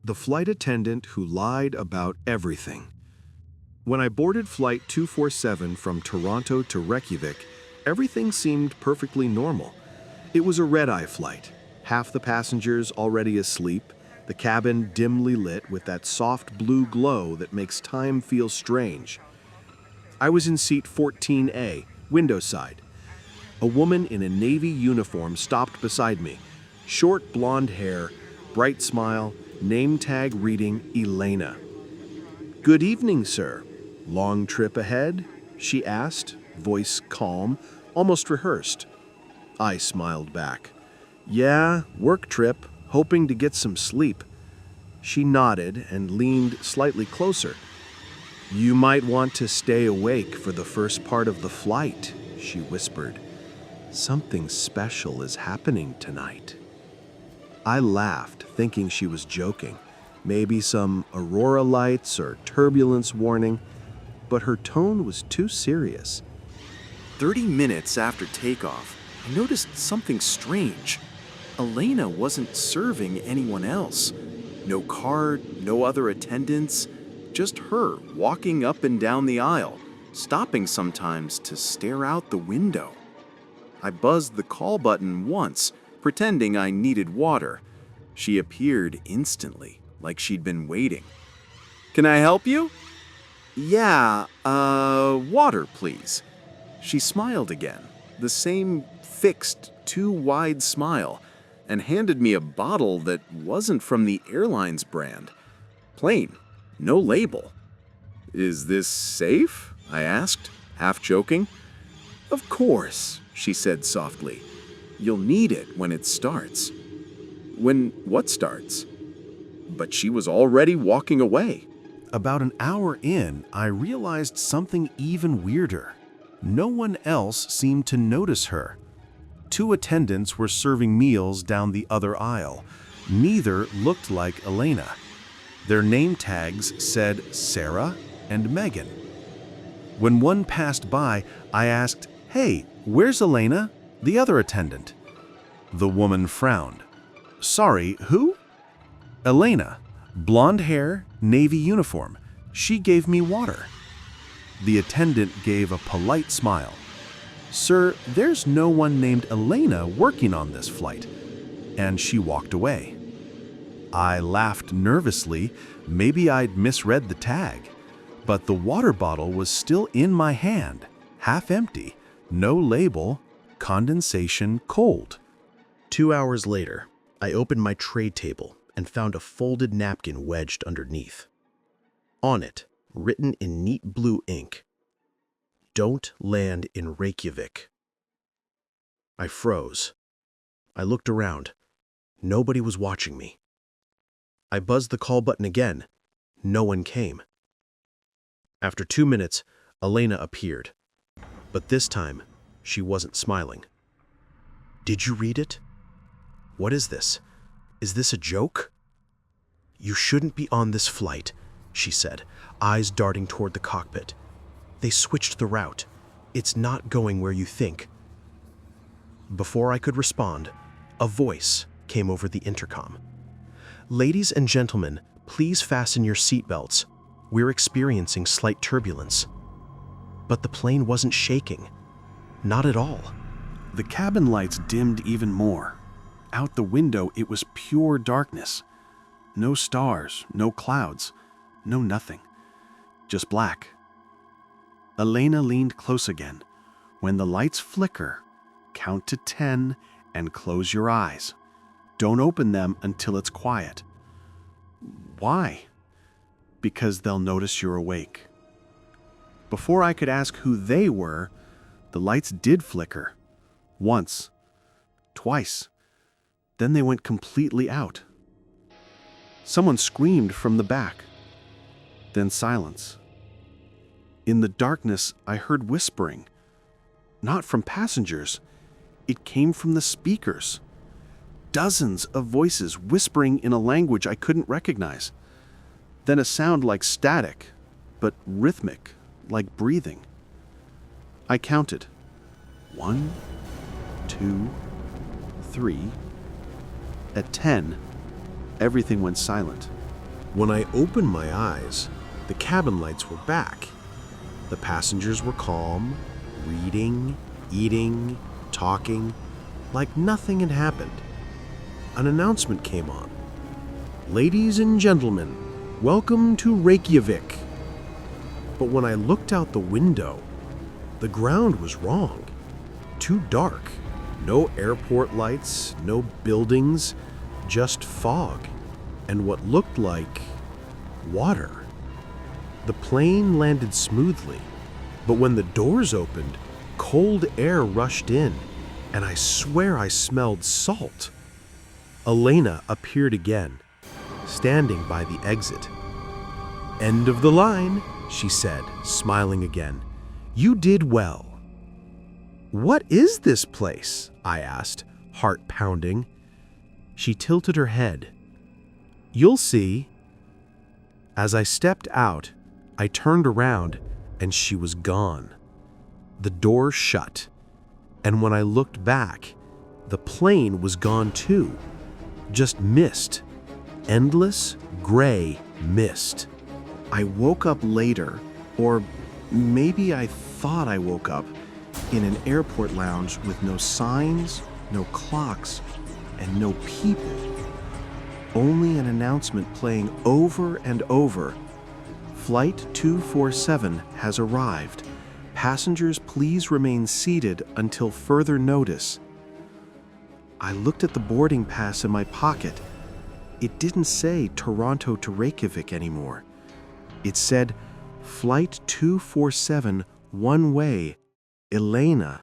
The flight attendant who lied about everything. When I boarded Flight 247 from Toronto to Reykjavik, everything seemed perfectly normal. It was a red-eye flight, half the passengers already asleep, the cabin dimly lit with that soft blue glow that makes time feel strange. I was in seat 14A, window side. A woman in a Navy uniform stopped beside me. Short blonde hair, bright smile, name tag reading Elena. "Good evening, sir. Long trip ahead?" she asked, voice calm, almost rehearsed. I smiled back. "Yeah, work trip, hoping to get some sleep." She nodded and leaned slightly closer. "You might want to stay awake for the first part of the flight," she whispered. "Something special is happening tonight." I laughed, thinking she was joking. Maybe some aurora lights or turbulence warning, but her tone was too serious. 30 minutes after takeoff, I noticed something strange. Elena wasn't serving anyone else. No card, no other attendants, just her walking up and down the aisle, stopping sometimes to stare out the window. I buzzed the call button once, pretending I needed water. She appeared instantly, like she'd been waiting. "Can I help you?" "Yeah, water, please." She smiled again, the same fixed, too wide smile, and handed me a bottle that wasn't from the airline's brand. Plain, no label. "Is this safe?" I asked, half joking. "Of course," she said softly. "You'll need it when it starts." "When what starts?" But she was already walking away. About an hour in, I realized something even weirder. No one else seemed to notice her. 2 attendants were serving meals down the other aisle. Neither looked like Elena. Their name tags said Sarah and Megan. When one passed by, I asked, "Hey, where's Elena, the other attendant?" The woman frowned. "Sorry, who?" "Elena. Blonde hair, Navy uniform. She gave me water." The attendant gave a polite smile. "Sir, there's no one named Elena working on this flight." And she walked away. I laughed nervously. Maybe I'd misread the tag. But the water bottle was still in my hand, half empty, no label, condensation cold. 2 hours later, I opened my tray table and found a folded napkin wedged underneath. On it, written in neat blue ink, "Don't land in Reykjavik." I froze. I looked around. Nobody was watching me. I buzzed the call button again. No one came. After 2 minutes, Elena appeared. But this time, she wasn't smiling. "Did you read it? What is this? Is this a joke?" "You shouldn't be on this flight," she said, eyes darting toward the cockpit. "They switched the route. It's not going where you think." Before I could respond, a voice came over the intercom. "Ladies and gentlemen, please fasten your seatbelts. We're experiencing slight turbulence." But the plane wasn't shaking. Not at all. The cabin lights dimmed even more. Out the window, it was pure darkness. No stars, no clouds, no nothing. Just black. Elena leaned close again. "When the lights flicker, count to 10 and close your eyes. Don't open them until it's quiet." "Why?" "Because they'll notice you're awake." Before I could ask who they were, the lights did flicker. Once. Twice. Then they went completely out. Someone screamed from the back. Then silence. In the darkness, I heard whispering. Not from passengers. It came from the speakers. Dozens of voices whispering in a language I couldn't recognize. Then a sound like static, but rhythmic, like breathing. I counted. 1, 2, 3. At 10, everything went silent. When I opened my eyes, the cabin lights were back. The passengers were calm, reading, eating, talking, like nothing had happened. An announcement came on. "Ladies and gentlemen, welcome to Reykjavik." But when I looked out the window, the ground was wrong. Too dark. No airport lights, no buildings, just fog, and what looked like water. The plane landed smoothly, but when the doors opened, cold air rushed in, and I swear I smelled salt. Elena appeared again, standing by the exit. "End of the line," she said, smiling again. "You did well." "What is this place?" I asked, heart pounding. She tilted her head. "You'll see." As I stepped out, I turned around and she was gone. The door shut, and when I looked back, the plane was gone too. Just mist. Endless, gray mist. I woke up later, or maybe I thought I woke up, in an airport lounge with no signs, no clocks, and no people. Only an announcement playing over and over. "Flight 247 has arrived. Passengers, please remain seated until further notice." I looked at the boarding pass in my pocket. It didn't say Toronto to Reykjavik anymore. It said, "Flight 247, one way, Elena."